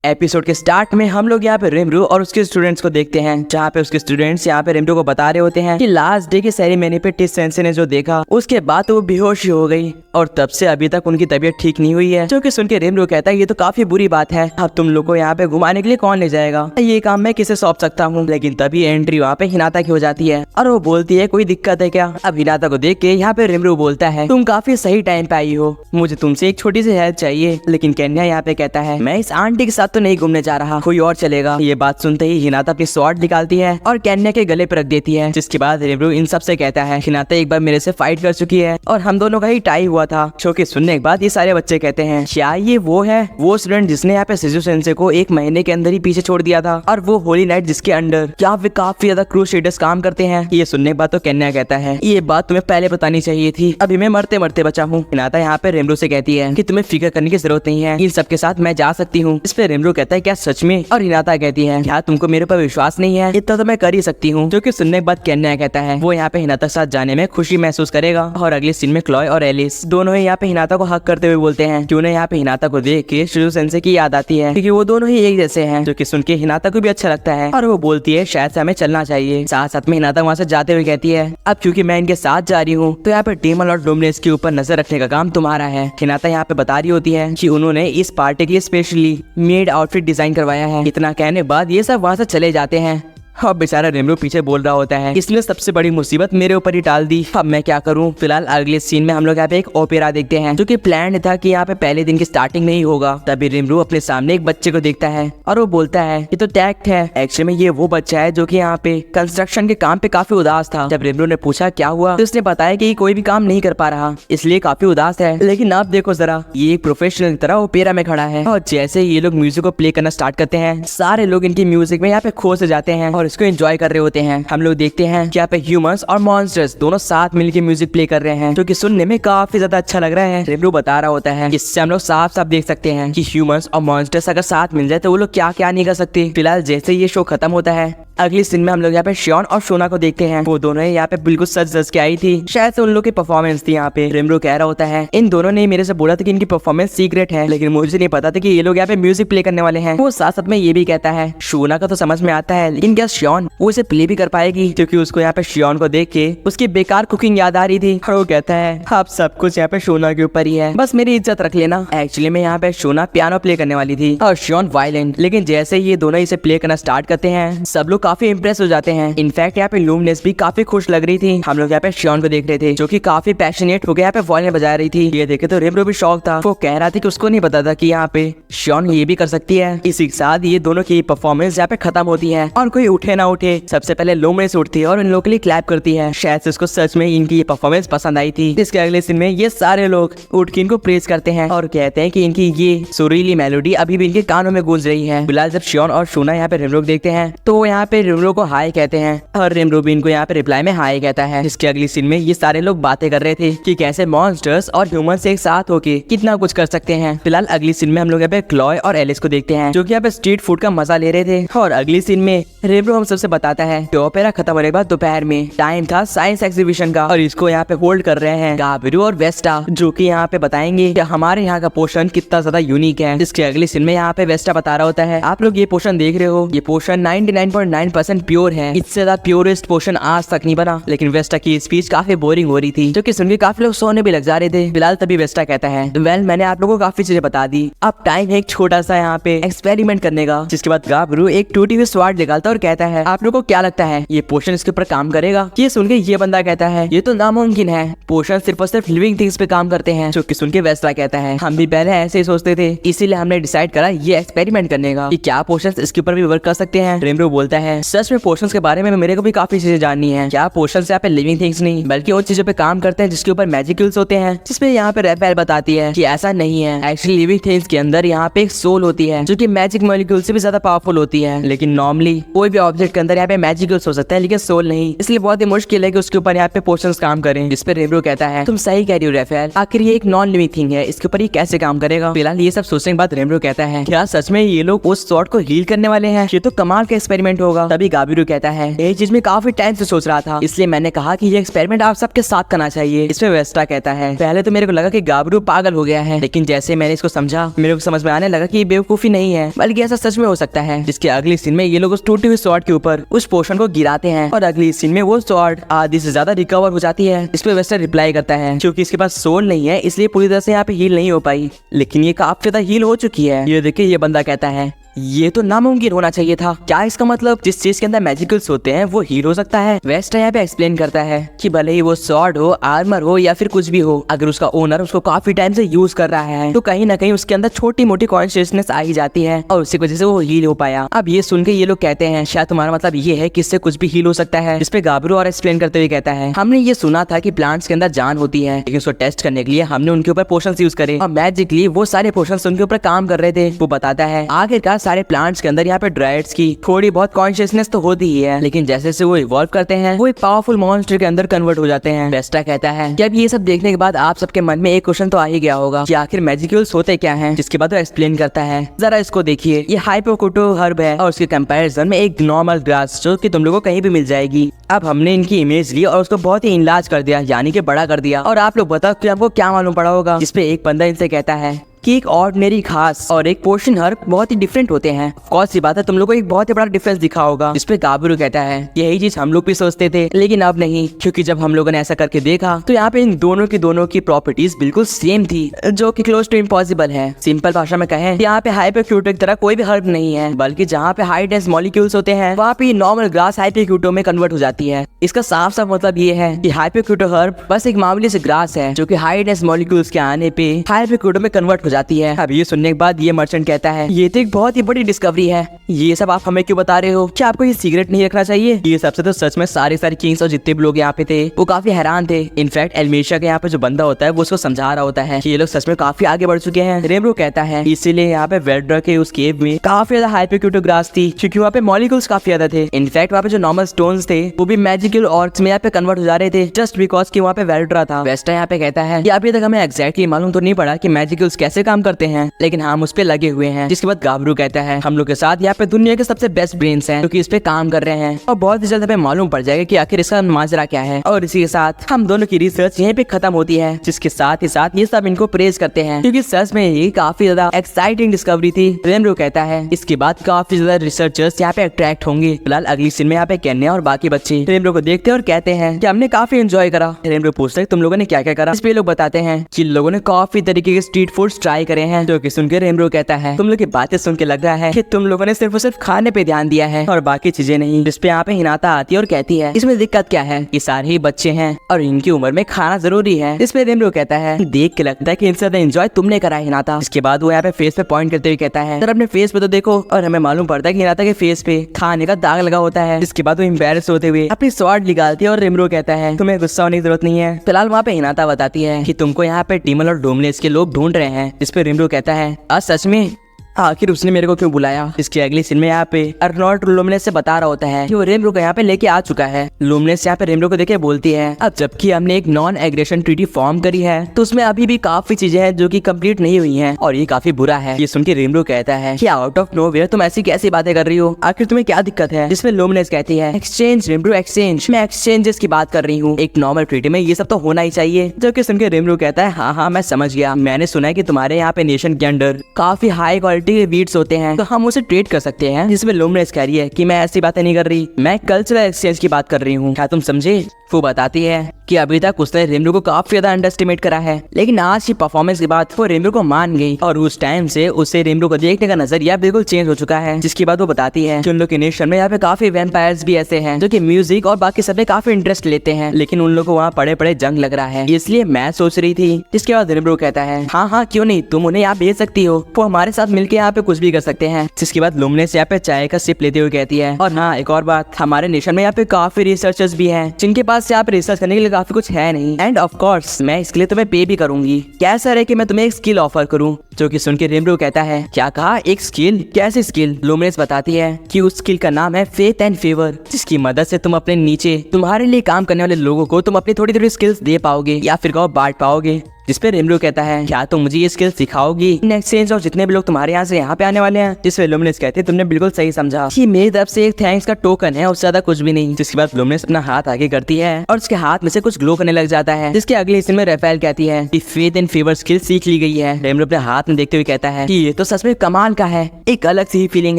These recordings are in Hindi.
एपिसोड के स्टार्ट में हम लोग यहाँ पे रिमरू और उसके स्टूडेंट्स को देखते हैं, जहाँ पे उसके स्टूडेंट्स यहाँ पे रिमरू को बता रहे होते हैं कि लास्ट डे की सेरेमनी पे टिस सेंसे ने जो देखा उसके बाद वो बेहोश ही हो गई और तब से अभी तक उनकी तबीयत ठीक नहीं हुई है। जो कि सुन के रिमरू कहता है ये तो काफी बुरी बात है, अब तुम लोग को यहाँ पे घुमाने के लिए कौन ले जाएगा, ये काम मैं किसे सौंप सकता हूँ। लेकिन तभी एंट्री वहाँ पे हिनाता की हो जाती है और वो बोलती है कोई दिक्कत है क्या। अब हिनाता को देख के यहाँ पे रिमरू बोलता है तुम काफी सही टाइम पे आई हो, मुझे तुमसे एक छोटी सी हेल्प चाहिए। लेकिन केन्या यहाँ पे कहता है मैं इस आंटी के साथ तो नहीं घूमने जा रहा, कोई और चलेगा। ये बात सुनते ही हिनाता अपनी स्वॉर्ड निकालती है और केन्या के गले पर रख देती है, जिसके बाद रिमरू इन सब से कहता है हिनाता एक बार मेरे से फाइट कर चुकी है और हम दोनों का ही टाई हुआ था। जो कि सुनने के बाद ये सारे बच्चे कहते हैं क्या ये वो है वो स्टूडेंट जिसने यहाँ पे शिजु सेंसे को एक महीने के अंदर ही पीछे छोड़ दिया था और वो होली नाइट जिसके अंडर क्या वे काफी ज्यादा क्रूज शीडर्स काम करते हैं। ये सुनने के बाद तो केन्या कहता है ये बात तुम्हें पहले बतानी चाहिए थी, अभी मैं मरते मरते बचा हूँ। हिनाता यहाँ पे रिमरू से कहती है कि तुम्हें फिक्र करने की जरूरत नहीं है, इन सब के साथ मैं जा सकती हूँ। इस पे रिमरू कहता है क्या सच में, और हिनाता कहती है क्या तुमको मेरे पर विश्वास नहीं है, इतना तो मैं कर ही सकती हूँ। जो कि सुनने के बाद केन्या कहता है वो यहाँ पे हिनाता के साथ जाने में खुशी महसूस करेगा। और अगले सीन में क्लॉय और एलिस दोनों ही यहाँ पे हिनाता को हक करते हुए बोलते हैं कि उन्हें यहाँ पे हिनाता को देख के शिजु सेंसे की याद आती है क्योंकि वो दोनों ही एक जैसे हैं। जो कि सुन के हिनाता को भी अच्छा लगता है और वो बोलती है शायद से हमें चलना चाहिए। साथ साथ में हिनाता वहाँ से जाते हुए कहती है अब क्योंकि मैं इनके साथ जा रही हूँ तो यहाँ पे डेमन और डोमिनेस के ऊपर नजर रखने का काम तुम्हारा है। हिनाता यहाँ पे बता रही होती है कि उन्होंने इस पार्टी के लिए स्पेशली मेड आउटफिट डिजाइन करवाया है। इतना कहने बाद ये सब वहाँ से चले जाते हैं। अब बेचारा रिमरू पीछे बोल रहा होता है इसने सबसे बड़ी मुसीबत मेरे ऊपर ही टाल दी, अब मैं क्या करूं। फिलहाल अगले सीन में हम लोग यहाँ पे एक ओपेरा देखते हैं जो कि प्लान था कि यहाँ पे पहले दिन की स्टार्टिंग में ही होगा। तभी रिमरू अपने सामने एक बच्चे को देखता है और वो बोलता है ये तो टैक्ट है। एक्चुअली में ये वो बच्चा है जो कि यहाँ पे कंस्ट्रक्शन के काम पे काफी उदास था। जब रिमरू ने पूछा क्या हुआ तो उसने बताया कि कोई भी काम नहीं कर पा रहा इसलिए काफी उदास है। लेकिन आप देखो जरा ये एक प्रोफेशनल की तरह ओपेरा में खड़ा है और जैसे ये लोग म्यूजिक को प्ले करना स्टार्ट करते हैं सारे लोग इनकी म्यूजिक में यहाँ पे खो से जाते हैं और इसको एंजॉय कर रहे होते हैं। हम लोग देखते हैं कि यहाँ पे ह्यूमंस और मॉन्स्टर्स दोनों साथ मिलकर म्यूजिक प्ले कर रहे हैं जो कि सुनने में काफी ज्यादा अच्छा लग रहा है। रिमरू बता रहा होता है इससे हम लोग साफ साफ देख सकते हैं कि ह्यूमंस और मॉन्स्टर्स अगर साथ मिल जाए तो वो लोग क्या क्या नहीं कर सकते। फिलहाल जैसे ये शो खत्म होता है अगली सीन में हम लोग यहाँ पे श्योन और शोना को देखते हैं। वो दोनों यहाँ पे बिल्कुल सज धज के आई थी, शायद से उन लोग की परफॉर्मेंस थी। यहाँ पे रिमरू कह रहा होता है इन दोनों ने मेरे से बोला था कि इनकी परफॉर्मेंस सीक्रेट है, लेकिन मुझे नहीं पता था कि ये लोग यहाँ पे म्यूजिक प्ले करने वाले हैं। वो साथ साथ में ये भी कहता है शोना का तो समझ में आता है लेकिन क्या श्योन वो इसे प्ले भी कर पाएगी, क्योंकि उसको यहाँ पे श्योन को देख के उसकी बेकार कुकिंग याद आ रही थी। और वो कहता है अब सब कुछ यहाँ पे शोना के ऊपर ही है, बस मेरी इज्जत रख लेना। एक्चुअली में यहाँ पे शोना पियानो प्ले करने वाली थी और श्योन वायलिन, लेकिन जैसे ये दोनों इसे प्ले करना स्टार्ट करते हैं सब लोग काफी इंप्रेस हो जाते हैं। इनफैक्ट यहाँ पे लूमिनस भी काफी खुश लग रही थी। हम लोग यहाँ पे श्योन को देख रहे थे जो कि काफी पैशनेट हो गया यहाँ पे वायलिन बजा रही थी। ये देखे तो रिमरू भी शौक था, वो कह रहा था कि उसको नहीं पता था कि यहाँ पे श्योन ये भी कर सकती है। इसी के साथ ये दोनों की परफॉर्मेंस यहाँ पे खत्म होती है और कोई उठे ना उठे सबसे पहले लूमिनस उठती है और इन लोगों के लिए क्लैप करती है। शायद से उसको सच में इनकी ये परफॉर्मेंस पसंद आई थी। इसके अगले सीन में ये सारे लोग उठ के इनको प्रेज करते हैं और कहते हैं कि इनकी ये सुरीली मेलोडी अभी भी इनके कानों में गूंज रही है। फिलहाल जब श्योन और शोना यहाँ पे रिमरू को देखते हैं तो यहाँ पे रिमरू को हाय कहते हैं और रिमरू भी इनको यहाँ पे रिप्लाई में हाय कहता है। इसके अगली सीन में ये सारे लोग बातें कर रहे थे कि कैसे मॉन्स्टर्स और ह्यूमंस एक साथ होके कितना कुछ कर सकते हैं। फिलहाल अगली सीन में हम लोग यहाँ पे क्लॉय और एलिस को देखते हैं जो कि यहाँ पे स्ट्रीट फूड का मजा ले रहे थे। और अगली सीन में रिमरू हम सबसे बताता है कि ओपेरा खत्म होने के बाद दोपहर में टाइम था साइंस एग्जीबिशन का और इसको यहाँ पे होल्ड कर रहे हैं गाबिरू और वेस्टा, जो कि यहाँ पे बताएंगे कि हमारे यहाँ का पोषण कितना ज्यादा यूनिक है। इसके अगले सीन में यहाँ पे वेस्टा बता रहा होता है आप लोग ये पोषण देख रहे हो, ये पोषण 99.9% प्योर है, इससे ज्यादा प्योरेस्ट पोषण आज तक नहीं बना। लेकिन वेस्टा की स्पीच काफी बोरिंग हो रही थी जो कि सुन के काफी लोग सोने भी लग जा रहे थे। फिलहाल तभी वेस्टा कहता है वेल मैंने आप लोगों को काफी चीजें बता दी, अब टाइम है एक छोटा सा यहाँ पे एक्सपेरिमेंट करने का। जिसके बाद गाबरू एक टूटी हुई स्वॉर्ड निकालता और कहता है आप लोगों को क्या लगता है ये पोषण इसके ऊपर काम करेगा। ये सुन के ये बंदा कहता है ये तो नामुमकिन है, पोषण सिर्फ और सिर्फ लिविंग थिंग्स पे काम करते हैं। जो कि सुन के वेस्टा कहता है हम भी पहले ऐसे ही सोचते थे, इसीलिए हमने डिसाइड करा ये एक्सपेरिमेंट करने का कि क्या पोषण इसके ऊपर भी वर्क कर सकते हैं। रिमरू बोलता है सच में पोषण के बारे में मेरे को भी काफी चीजें जाननी है, क्या पोषण से यहाँ पे लिविंग थिंग्स नहीं बल्कि उन चीजों पे काम करते हैं जिसके ऊपर मैजिकल्स होते हैं। जिसपे यहाँ पे रेफेल बताती है कि ऐसा नहीं है, एक्चुअली लिविंग थिंग्स के अंदर यहाँ पे एक सोल होती है जो कि मैजिक मॉलिक्यूल से भी ज्यादा पावरफुल होती है। लेकिन नॉर्मली कोई भी ऑब्जेक्ट के अंदर यहाँ पे मैजिकल्स हो सकता है लेकिन सोल नहीं, इसलिए बहुत ही मुश्किल है कि उसके ऊपर यहाँ पे पोषण काम करें। जिसपे रिमरू कहता है तुम सही कह रही हो रेफेल, आखिर ये एक नॉन लिविंग थिंग है, इसके ऊपर ये कैसे काम करेगा। फिलहाल ये सब सोचने के बाद रिमरू कहता है क्या सच में ये लोग उस सॉर्ट को हील करने वाले हैं, ये तो कमाल का एक्सपेरिमेंट होगा। होगा। तभी गाबिरू कहता है यही चीज मैं काफी टाइम से सोच रहा था, इसलिए मैंने कहा कि ये एक्सपेरिमेंट आप सबके साथ करना चाहिए। इसमें वेस्टा कहता है पहले तो मेरे को लगा कि गाबिरू पागल हो गया है, लेकिन जैसे मैंने इसको समझा मेरे को समझ में आने लगा कि ये बेवकूफी नहीं है बल्कि ऐसा सच में हो सकता है। जिसके अगली सीन में ये लोग उस टूटी हुई स्वॉर्ड के ऊपर उस पोशन को गिराते हैं और अगली सीन में वो स्वॉर्ड आधी से ज्यादा रिकवर हो जाती है। इस पे वेस्टा रिप्लाई करता है क्योंकि इसके पास सोल नहीं है इसलिए पूरी तरह से यहाँ पे हील नहीं हो पाई, लेकिन ये काफी ज्यादा हील हो चुकी है। ये देखिए ये बंदा कहता है ये तो नामुमकिन होना चाहिए था। क्या इसका मतलब जिस चीज के अंदर मैजिकल्स होते हैं वो हील हो सकता है? वेस्टा यहाँ पे एक्सप्लेन करता है कि भले ही वो स्वॉर्ड हो, आर्मर हो या फिर कुछ भी हो, अगर उसका ओनर उसको काफी टाइम से यूज कर रहा है तो कहीं ना कहीं उसके अंदर छोटी मोटी कॉन्शियसनेस आ ही जाती है और उसी वजह से वो हील हो पाया। अब ये सुन के ये लोग कहते हैं शायद तुम्हारा मतलब ये है कि इससे कुछ भी हील हो सकता है। इस पे गाबिरू और एक्सप्लेन करते हुए कहता है हमने ये सुना था कि प्लांट्स के अंदर जान होती है, लेकिन उसको टेस्ट करने के लिए हमने उनके ऊपर पोशंस यूज करे और मैजिकली वो सारे पोशंस उनके ऊपर काम कर रहे थे। वो बताता है आखिरकार सारे प्लांट्स के अंदर यहाँ पे ड्राइड्स की थोड़ी बहुत कॉन्शियसनेस तो होती ही है, लेकिन जैसे से वो इवॉल्व करते हैं वो एक पावरफुल मॉन्स्टर के अंदर कन्वर्ट हो जाते हैं। वेस्टा कहता है कि अब ये सब देखने के बाद आप सबके मन में एक क्वेश्चन तो आ ही गया होगा कि आखिर मैजिकल्स होते क्या हैं। जिसके बाद वो एक्सप्लेन करता है जरा इसको देखिए, ये हाइपोकुटो हर्ब है और उसके कंपैरिजन में एक नॉर्मल ग्रास जो कि तुम लोगों को कहीं भी मिल जाएगी। अब हमने इनकी इमेज ली और उसको बहुत ही इनलार्ज कर दिया, यानी कि बड़ा कर दिया, और आप लोग बताओ कि आपको क्या मालूम पड़ा होगा। जिसपे एक बंदा इनसे कहता है कि एक ऑर्डिनरी घास और एक पोर्शन हर्ब बहुत ही डिफरेंट होते हैं। कौन सी बात है तुम लोगों को एक बहुत ही बड़ा डिफरेंस दिखा होगा। इस पे गाबिरू कहता है यही चीज हम लोग भी सोचते थे लेकिन अब नहीं, क्योंकि जब हम लोगों ने ऐसा करके देखा तो यहाँ पे इन दोनों की प्रॉपर्टीज बिल्कुल सेम थी, जो कि क्लोज टू इम्पॉसिबल है। सिंपल भाषा में कहें यहाँ पे हाइपोक्यूटो की तरह कोई भी हर्ब नहीं है, बल्कि जहाँ पे हाई डेंस मॉलिक्यूल्स होते हैं वहाँ पे नॉर्मल ग्रास हाइपोक्यूटो में कन्वर्ट हो जाती है। इसका साफ साफ मतलब ये है कि हाइपोक्यूटो हर्ब बस एक मामूली से ग्रास है जो कि हाई डेंस मॉलिक्यूल्स के आने पे हाइपोक्यूटो में कन्वर्ट हो जाती है। अब ये सुनने के बाद ये मर्चेंट कहता है ये तो एक बहुत ही बड़ी डिस्कवरी है, ये सब आप हमें क्यों बता रहे हो? क्या आपको ये सीक्रेट नहीं रखना चाहिए? ये सबसे तो सच में सारे किंग्स और जितने भी लोग यहाँ पे थे वो काफी हैरान थे। इनफैक्ट एल्मेशिया के यहाँ पे जो बंदा होता है वो उसको समझा रहा होता है कि ये लोग सच में काफी आगे बढ़ चुके हैं। रेमरो कहता है इसीलिए यहाँ पे वेल्ड्रा के उस केव में काफी ज्यादा हाइपोक्यूटो ग्रास थी, क्योंकि वहाँ पे मॉलिक्यूल्स काफी ज्यादा थे। इनफैक्ट वहाँ पे जो नॉर्मल स्टोन्स थे वो भी मैजिकल ऑर्ब्स में यहाँ पे कन्वर्ट हो जा रहे थे जस्ट बिकॉज की वहाँ पे वेल्ड्रा था। वेस्टा यहाँ पे कहता है कि अभी तक हमें एग्जैक्टली मालूम तो नहीं पड़ा कि मैजिकल्स कैसे काम करते हैं, लेकिन हम उस पे लगे हुए हैं। जिसके बाद गाबिरू कहता है हम लोग के साथ यहाँ पे दुनिया के सबसे बेस्ट ब्रेन्स हैं जो कि इस पे काम कर रहे हैं और बहुत जल्द हमें मालूम पड़ जाएगा कि आखिर इसका माजरा क्या है। और इसी के साथ हम दोनों की रिसर्च यहीं पे खत्म होती है। जिसके साथ ही साथ ये सब इनको प्रेज करते हैं क्योंकि सच में ये काफी ज्यादा एक्साइटिंग डिस्कवरी थी। रेमरो कहता है इसके बाद काफी ज्यादा रिसर्चर्स यहाँ पे अट्रैक्ट होंगे। फिलहाल अगली सीन में यहाँ पे केन्या और बाकी बच्चे रेमरो को देखते हैं और कहते हैं कि हमने काफी एंजॉय करा। रेमरो पूछते हैं तुम लोगों ने क्या क्या करा? इस पे लोग बताते हैं कि लोगों ने काफी तरीके के स्ट्रीट फूड्स ट्राई करे हैं, जो कि सुनकर रेमरो कहता है तुम लोग की बातें सुन के लग रहा है कि तुम लोगों ने सिर्फ और सिर्फ खाने पे ध्यान दिया है और बाकी चीजें नहीं। जिस पे यहाँ पे हिनाता आती है और कहती है इसमें दिक्कत क्या है, ये सारे ही बच्चे हैं और इनकी उम्र में खाना जरूरी है। इस पे रेमरो कहता है देख के लगता है कि इनसे ज्यादा एंजॉय तुमने करा है हिनाता। इसके बाद वो यहाँ पे फेस पे पॉइंट करते हुए कहता है सर अपने फेस पे तो देखो, और हमें मालूम पड़ता है कि हिनाता के फेस पे खाने का दाग लगा होता है। इसके बाद वो एम्बैरेस होते हुए अपनी स्वॉर्ड निकालती है और रेमरो कहता है तुम्हें गुस्सा होने की जरूरत नहीं है। फिलहाल वहाँ पे हिनाता बताती है कि तुमको यहाँ पे टीमल और डोमलेस के लोग ढूंढ रहे हैं। इस पे रेमरो कहता है सच में आखिर उसने मेरे को क्यों बुलाया? इसके अगली सीन में यहाँ पे अर्नोल्ड लुमिनस से बता रहा होता है कि वो रेमरो को यहाँ पे लेके आ चुका है। लुमिनस यहाँ पे रेमरो को देखे बोलती है अब जबकि हमने एक नॉन एग्रेशन ट्रीटी फॉर्म करी है तो उसमें अभी भी काफी चीजें हैं जो कि कंप्लीट नहीं हुई हैं और ये काफी बुरा है। ये सुन के रेमरो कहता है कि आउट ऑफ नोवेयर तुम ऐसी कैसी बातें कर रही हो, आखिर तुम्हें क्या दिक्कत है? जिसमें लुमिनस कहती है एक्सचेंज रेमरो एक्सचेंज, मैं एक्सचेंजेस की बात कर रही हूँ, एक नॉर्मल ट्रीटी में ये सब तो होना ही चाहिए। जो कि सुन के रेमरो कहता है हाँ मैं समझ गया, मैंने सुना है कि तुम्हारे यहाँ पे नेशन के अंडर काफी हाई क्वालिटी के वीड्स होते हैं तो हम उसे ट्रेड कर सकते हैं। जिसमें लुमिनस कह रही है कि मैं ऐसी बातें नहीं कर रही, मैं कल्चरल एक्सचेंज की बात कर रही हूँ, क्या तुम समझे? वो बताती है कि अभी तक उसने रेमरो को काफी ज्यादा अंडरएस्टिमेट करा है, लेकिन आज की परफॉर्मेंस के बाद वो रेमरो को मान गई और उस टाइम से उसे रेमरो को देखने का नजरिया बिल्कुल चेंज हो चुका है। जिसके बाद वो बताती है कि उन लोग के नेशन में यहाँ पे काफी वैम्पायर्स भी ऐसे हैं जो कि म्यूजिक और बाकी सब में काफी इंटरेस्ट लेते हैं, लेकिन उन लोग को वहाँ पड़े पड़े जंग लग रहा है, इसलिए मैं सोच रही थी। जिसके बाद रेमरो कहता है हाँ क्यों नहीं, तुम उन्हें यहाँ भेज सकती हो, वो हमारे साथ मिलकर यहाँ पे कुछ भी कर सकते हैं। जिसके बाद लुमिनस यहाँ पे चाय का सिप लेते हुए कहती है और हाँ एक और बात, हमारे नेशन में यहाँ पे काफी रिसर्चर्स भी हैं जिनके पास यहाँ पे रिसर्च करने के लिए काफी कुछ है नहीं, एंड ऑफ कोर्स मैं इसके लिए तुम्हें पे भी करूंगी। कैसा है कि मैं तुम्हें एक स्किल ऑफर करूं? जो कि सुन के रेमरो कहता है क्या कहा, एक स्किल? कैसी स्किल? लुमिनस बताती है कि उस स्किल का नाम है फेथ एंड फेवर, जिसकी मदद से तुम अपने नीचे तुम्हारे लिए काम करने वाले लोगों को तुम अपनी थोड़ी थोड़ी स्किल्स दे पाओगे या फिर कहो बांट पाओगे। जिसपे रेमरू कहता है क्या तुम मुझे ये स्किल सिखाओगी इन एक्सचेंज और जितने भी लोग तुम्हारे यहाँ से यहाँ पे आने वाले हैं। जिसपे लुमिनस कहते हैं तुमने बिल्कुल सही समझा कि मेरी तरफ से एक थैंक्स का टोकन है, उससे ज्यादा कुछ भी नहीं। जिसके बाद लुमिनस अपना हाथ आगे करती है और उसके हाथ में से कुछ ग्लो करने लग जाता है। जिसके अगले सीन में राफेल कहती है कि फेथ एंड फेवर स्किल सीख ली गई है। रेमरू अपने हाथ में देखते हुए कहता है कि ये तो सच में कमाल का है, एक अलग सी फीलिंग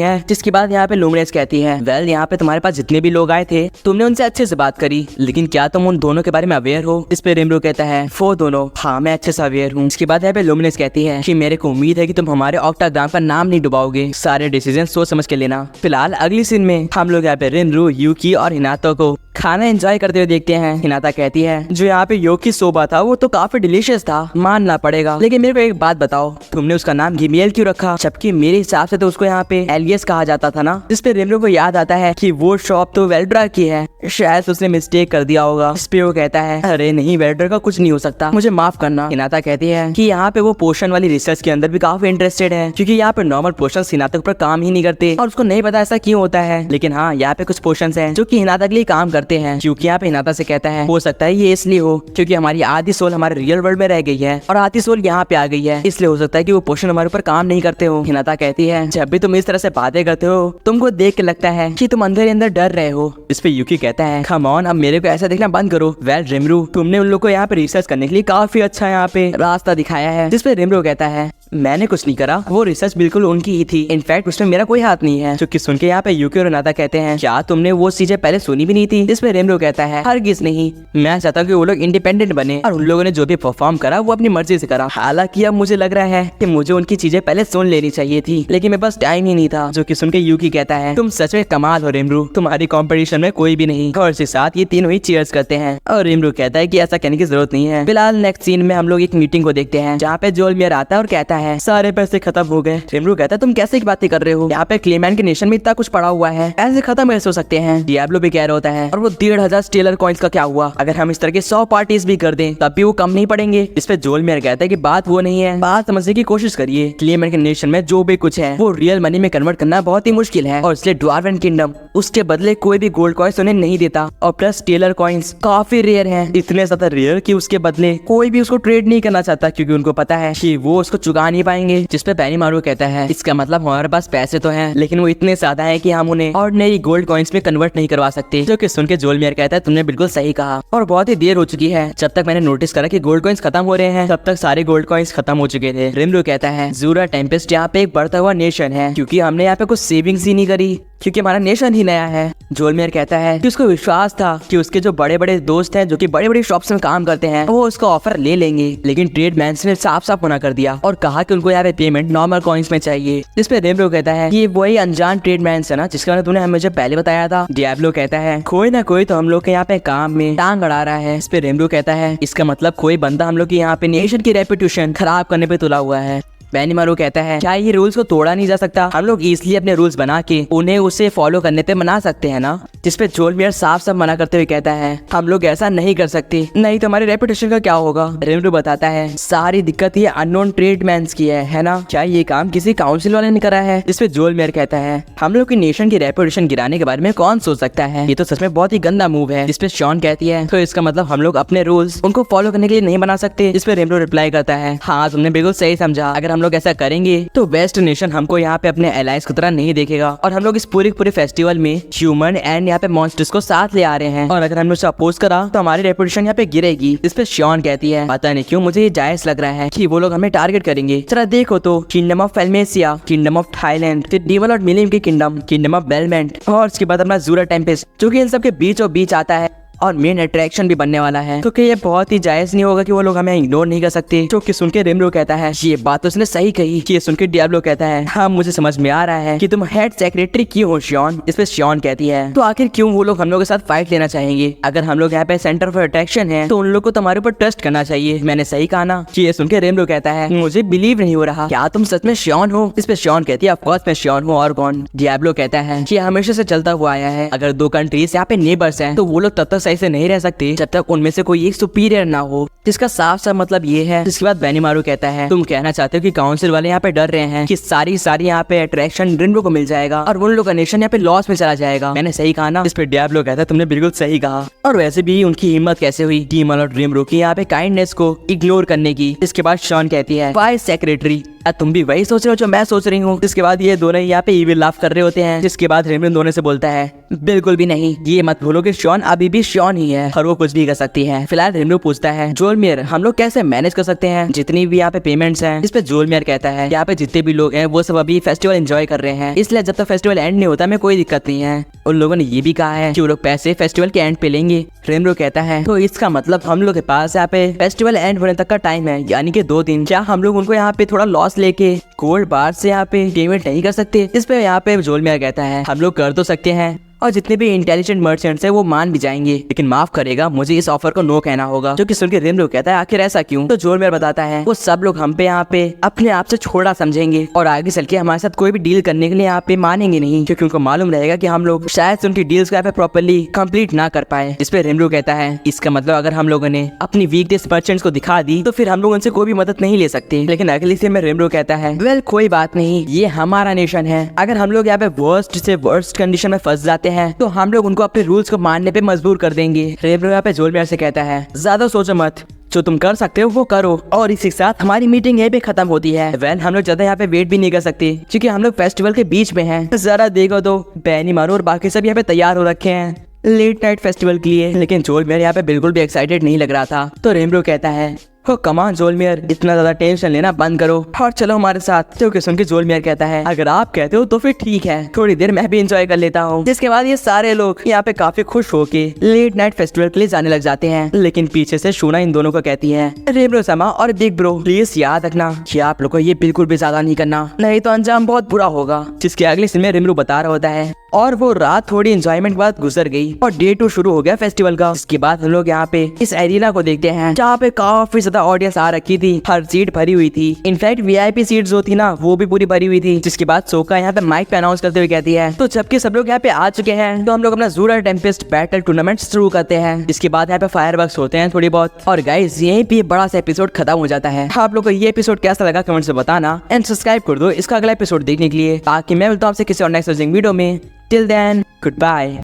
है। जिसके बाद यहाँ पे लुमिनस कहती है वेल यहाँ पे तुम्हारे पास जितने भी लोग आए थे तुमने उनसे अच्छे से बात करी, लेकिन क्या तुम उन दोनों के बारे में अवेयर हो। इस पे रेमरू कहता है वो दोनों, हाँ मैं अच्छे से अवेयर हूँ। इसके बाद यहाँ पे लुमिनस कहती है कि मेरे को उम्मीद है कि तुम हमारे ऑक्टाग्राम का नाम नहीं डुबाओगे, सारे डिसीजन सोच समझ के लेना। फिलहाल अगली सीन में हम लोग यहाँ पे रिनरू, यूकी और हिनातो को खाना एंजॉय करते हुए देखते हैं। हिनाता कहती है जो यहाँ पे योकी सोबा था वो तो काफी डिलीशियस था, मानना पड़ेगा, लेकिन मेरे को एक बात बताओ तुमने उसका नाम गिमियल क्यों रखा, जबकि मेरे हिसाब से तो उसको यहाँ पे एलियस कहा जाता था ना। जिस पे रेमरू को याद आता है कि वो शॉप तो वेल्ड्रा की है, शायद उसने मिस्टेक कर दिया होगा। इस पे वो कहता है अरे नहीं, वेल्ड्रा का कुछ नहीं हो सकता, मुझे माफ करना। हिनाता कहती है कि यहाँ पे वो पोशन वाली रिसर्च के अंदर भी काफी इंटरेस्टेड है, क्योंकि यहाँ पे नॉर्मल पोशन हिनाता के ऊपर काम ही नहीं करते और उसको नहीं पता ऐसा क्यों होता है। लेकिन हाँ यहाँ पे कुछ पोशन है जो की हिनाता के लिए काम करते हैं। क्योंकि यहाँ पे हिनाता से कहता है हो सकता है ये इसलिए हो क्योंकि हमारी आधी सोल हमारे रियल वर्ल्ड में रह गई है और आधी सोल यहाँ पे आ गई है, इसलिए हो सकता है कि वो पोशन हमारे ऊपर काम नहीं करते हो। हिनाता कहती है जब भी तुम इस तरह से बातें करते हो तुमको देख के लगता है कि तुम अंदर ही अंदर डर रहे हो। इस पे यूकी कहता है कम ऑन, अब मेरे को ऐसा देखना बंद करो। वेल रेमरू, तुमने उन लोग को यहाँ पे रिसर्च करने के लिए काफी अच्छा यहाँ पे रास्ता दिखाया है। जिस पे रेमरू कहता है मैंने कुछ नहीं करा, वो रिसर्च बिल्कुल उनकी ही थी, इनफैक्ट उसमें मेरा कोई हाथ नहीं है। जो कि सुन के यहाँ पे यूकी और हिनाता कहते हैं क्या तुमने वो चीजें पहले सुनी भी नहीं थी। जिस पे रेमरू कहता है हरगिज नहीं, मैं चाहता हूँ कि वो लोग इंडिपेंडेंट बने और उन लोगों ने जो भी परफॉर्म करा वो अपनी मर्जी से करा। हालांकि अब मुझे लग रहा है कि मुझे उनकी चीजें पहले सुन लेनी चाहिए थी, लेकिन मेरे पास टाइम ही नहीं था। जो कि सुन के यूकी कहता है तुम सच में कमाल हो रेमरू, तुम्हारी कॉम्पिटिशन में कोई भी नहीं। और इसके साथ ये तीनों ही चीयर्स करते हैं और रेमरू कहता है कि ऐसा कहने की जरूरत नहीं है। फिलहाल नेक्स्ट सीन में हम लोग एक मीटिंग को देखते हैं जहाँ पे जोलमियर आता है और कहता है सारे पैसे खत्म हो गए। रेमरू कहता है तुम कैसे की बातें कर रहे हो, यहाँ पे क्लेमैन के नेशन में इतना कुछ पड़ा हुआ है, ऐसे खत्म कैसे हो सकते हैं। डियाब्लो भी कह रहा होता है और वो 1500 स्टेलर कॉइन्स का क्या हुआ, अगर हम इस तरह के 100 पार्टीज भी कर दें तब भी वो कम नहीं पड़ेंगे। इस पे जोलमियर कहता है कि बात वो नहीं है, बात समझने की कोशिश करिए। क्लेमैन के नेशन में जो भी कुछ है वो रियल मनी में कन्वर्ट करना बहुत ही मुश्किल है और इसलिए ड्वार्वन किंगडम उसके बदले कोई भी गोल्ड कॉइन्स उन्हें नहीं देता और प्लस स्टेलर कॉइन्स काफी रेयर हैं, इतने ज्यादा रेयर कि उसके बदले कोई भी उसको ट्रेड नहीं करना चाहता क्योंकि उनको पता है कि वो उसको चुका नहीं पाएंगे। जिस पे बेनीमारू कहता है इसका मतलब हमारे पास पैसे तो हैं लेकिन वो इतने ज्यादा है कि हम उन्हें ऑर्डिनरी गोल्ड कॉइन्स में कन्वर्ट नहीं करवा सकते। जो कि सुन के जोलमियर कहता है तुमने बिल्कुल सही कहा और बहुत ही देर हो चुकी है, जब तक मैंने नोटिस करा कि गोल्ड कॉइन्स खत्म हो रहे हैं तब तक सारे गोल्ड कॉइन्स खत्म हो चुके थे। रेमरू कहता है ज़ूरा टेम्पेस्ट यहाँ पे एक बढ़ता हुआ नेशन है क्योंकि हमने यहाँ पे कुछ सेविंग्स ही नहीं करी क्योंकि हमारा नेशन ही नया है। जोलमियर कहता है कि उसको विश्वास था कि उसके जो बड़े बड़े दोस्त हैं जो कि बड़े बड़े शॉप्स में काम करते हैं वो उसका ऑफर ले लेंगे, लेकिन ट्रेड मैन्स ने साफ साफ मना कर दिया और कहा कि उनको यहाँ पे पेमेंट नॉर्मल कॉइन्स में चाहिए। जिस पे रेमरू कहता है ये वही अनजान ट्रेड मैन्स है ना जिसका मैंने तुमने मुझे पहले बताया था। डियाब्लो कहता है कोई ना कोई तो हम लोग के यहाँ पे काम में टांग अड़ा रहा है। इस पे रेमरू कहता है इसका मतलब कोई बंदा हम लोग के यहाँ पे नेशन की रेपुटेशन खराब करने पे तुला हुआ है। बेनीमारू कहता है क्या ये रूल्स को तोड़ा नहीं जा सकता, हम लोग इसलिए अपने रूल्स बना के उन्हें उसे फॉलो करने पे मना सकते हैं ना। जिस पे जोलमियर साफ साफ मना करते हुए कहता है हम लोग ऐसा नहीं कर सकते, नहीं तो हमारे रेपुटेशन का क्या होगा। रेमरू बताता है सारी दिक्कत ये अननोन ट्रेडमैन्स की है ना, क्या ये काम किसी काउंसिल वाले ने करा है। जिस पे जोलमियर कहता है हम लोग की नेशन की रेपुटेशन गिराने के बारे में कौन सोच सकता है, ये तो सच में बहुत ही गंदा मूव है। जिस पे शॉन कहती है तो इसका मतलब हम लोग अपने रूल्स उनको फॉलो करने के लिए नहीं बना सकते। जिस पे रेमरू रिप्लाई करता है हाँ तुमने बिल्कुल सही समझा, अगर हम लोग ऐसा करेंगे तो वेस्ट नेशन हमको यहाँ पे अपने एलाइज की तरह नहीं देखेगा और हम लोग इस पूरे फेस्टिवल में ह्यूमन एंड यहाँ पे मॉन्स्टर्स को साथ ले आ रहे हैं और अगर हमने उसे अपोज करा तो हमारी रेपुटेशन यहाँ पे गिरेगी। इस पे शॉन कहती है पता नहीं क्यों मुझे ये जायज लग रहा है कि वो लोग हमें टारगेट करेंगे। जरा देखो तो किंगडम ऑफ फेल्मेसिया, किंगडम ऑफ थाईलैंड, फिर डीवल और मिलियम की किंगडम, किंगडम ऑफ बेलमेंट और उसके बाद अपना ज़ूरा टेम्पेस्ट जो कि इन सब के बीचों बीच आता है और मेन अट्रैक्शन भी बनने वाला है। तो क्या ये बहुत ही जायज नहीं होगा कि वो लोग हमें इग्नोर नहीं कर सकते। जो कि सुन के रेमरू कहता है ये बात तो उसने सही कही। ये सुन के डियाब्लो कहता है हाँ मुझे समझ में आ रहा है कि तुम हेड सेक्रेटरी क्यों हो शॉन। इस पे शॉन कहती है तो आखिर क्यों वो लोग हम लोग के साथ फाइट लेना चाहेंगे, अगर हम लोग यहाँ पे सेंटर ऑफ अट्रैक्शन है तो उन लोग को तुम्हारे ऊपर ट्रस्ट करना चाहिए। मैंने सही कहा ना। ये सुन के रेमरू कहता है मुझे बिलीव नहीं हो रहा, क्या तुम सच में शॉन हो। इस पे शॉन कहती है ऑफ कोर्स मैं शॉन हूँ और कौन। डियाब्लो कहता है ये हमेशा से चलता हुआ आया है, अगर दो कंट्रीज यहाँ पे नेबर्स हैं तो वो लोग तब तक सही से नहीं रह सकते जब तक उनमें से कोई एक सुपीरियर ना हो, जिसका साफ साफ मतलब ये है। जिसके बाद बेनीमारू कहता है तुम कहना चाहते हो कि काउंसिल वाले यहाँ पे डर रहे हैं कि सारी यहाँ पे अट्रैक्शन रेनबो को मिल जाएगा और उन लोग का नेशन यहाँ पे लॉस में चला जाएगा। मैंने सही कहा ना? इस पे डियाब्लो कहता है तुमने बिल्कुल सही कहा। और वैसे भी उनकी हिम्मत कैसे हुई टीमल और ड्रीमरू की यहाँ पे काइंडनेस को इग्नोर करने की। इसके बाद शॉन कहती है वाइस सेक्रेटरी तुम भी वही सोच रहे हो जो मैं सोच रही हूँ। जिसके बाद ये दोनों यहाँ पे इविल लाफ कर रहे होते हैं। जिसके बाद रेमरिन दोनों से बोलता है बिल्कुल भी नहीं, ये मत भूलो कि शॉन अभी भी शॉन ही है और वो कुछ भी कर सकती है। फिलहाल रेमरिन पूछता है जोलमियर हम लोग कैसे मैनेज कर सकते हैं जितनी भी यहाँ पे पेमेंट्स हैं। इस पे जोलमियर कहता है यहाँ पे जितने भी लोग हैं वो सब अभी फेस्टिवल एंजॉय कर रहे हैं, इसलिए जब तक फेस्टिवल एंड नहीं होता हमें कोई दिक्कत नहीं है। उन लोगों ने ये भी कहा है कि वो लोग पैसे फेस्टिवल के एंड पे लेंगे। रेमरो कहता है तो इसका मतलब हम लोग के पास यहाँ पे फेस्टिवल एंड होने तक का टाइम है, यानी कि 2 दिन। क्या हम लोग उनको यहाँ पे थोड़ा लॉस लेके गोल्ड बार से यहाँ पे पेमेंट नहीं कर सकते? इस पे यहाँ पे जोलमियर कहता है हम लोग कर तो सकते हैं और जितने भी इंटेलिजेंट मर्चेंट्स हैं वो मान भी जाएंगे, लेकिन माफ करेगा मुझे इस ऑफर को नो कहना होगा। जो कि सुन के रेमरो कहता है आखिर ऐसा क्यों? तो जोलमियर बताता है वो सब लोग हम पे यहाँ पे अपने आप से छोड़ा समझेंगे और आगे चल के हमारे साथ कोई भी डील करने के लिए यहाँ पे मानेंगे नहीं, क्योंकि उनको मालूम रहेगा कि हम लोग शायद से उनकी डील्स को यहाँ पे प्रॉपर्ली कंप्लीट ना कर पाए। इस पे रेमरो कहता है इसका मतलब अगर हम लोगों ने अपनी वीकनेस मर्चेंट्स को दिखा दी तो फिर हम लोग उनसे कोई भी मदद नहीं ले सकते। लेकिन अगली से में रेमरो कहता है वेल कोई बात नहीं, ये हमारा नेशन है, अगर हम लोग यहाँ पे वर्स्ट से वर्स्ट कंडीशन में फंस जाते हैं तो हम लोग उनको अपने रूल्स को मानने पे मजबूर कर देंगे। रेमरो यहाँ पे जोलमियर से कहता है ज्यादा सोचो मत, जो तुम कर सकते हो वो करो। और इसी के साथ हमारी मीटिंग यहीं पे खत्म होती है। वेल हम लोग ज्यादा यहाँ पे वेट भी नहीं कर सकते क्योंकि हम लोग फेस्टिवल के बीच में हैं। जरा देखो तो बेनीमारू और बाकी सब यहाँ पे तैयार हो रखे हैं लेट नाइट फेस्टिवल के लिए, लेकिन जोलमियर यहाँ पे बिल्कुल भी एक्साइटेड नहीं लग रहा था। तो रेमरो कहता है हो कमान जोलमियर इतना ज्यादा टेंशन लेना बंद करो और चलो हमारे साथ। क्योंकि सुन के जोलमियर कहता है अगर आप कहते हो तो फिर ठीक है, थोड़ी देर मैं भी एंजॉय कर लेता हूँ। जिसके बाद ये सारे लोग यहाँ पे काफी खुश होके लेट नाइट फेस्टिवल के लिए जाने लग जाते हैं। लेकिन पीछे से शूना इन दोनों को कहती है रेमरो समा और बिग ब्रो प्लीज याद रखना कि आप लोग को ये बिल्कुल भी ज्यादा नहीं करना, नहीं तो अंजाम बहुत बुरा होगा। जिसके अगले सीन में रेमरो बता रहा होता है और वो रात थोड़ी एंजॉयमेंट बाद गुजर गई और डे 2 शुरू हो गया फेस्टिवल का। इसके बाद हम लोग यहाँ पे इस एरिना को देखते हैं जहाँ पे काफी ज्यादा ऑडियंस आ रखी थी, हर सीट भरी हुई थी। इनफैक्ट वीआईपी सीट जो थी ना वो भी पूरी भरी हुई थी। जिसके बाद सोका यहाँ पे माइक पे अनाउंस करते हुए कहती है तो जबकि सब लोग यहाँ पे आ चुके हैं तो हम लोग अपना ज़ूरा टेम्पेस्ट बैटल टूर्नामेंट शुरू करते हैं। इसके बाद यहाँ पे फायरवर्क्स होते हैं थोड़ी बहुत। और गाइस यहीं पे बड़ा सा एपिसोड खत्म हो जाता है। आप लोग को ये एपिसोड कैसा लगा कमेंट से बताना एंड सब्सक्राइब कर दो इसका अगला एपिसोड देखने के लिए, ताकि मैं मिलता हूँ आपसे किसी और नेक्स्ट वीडियो में। Till then, goodbye.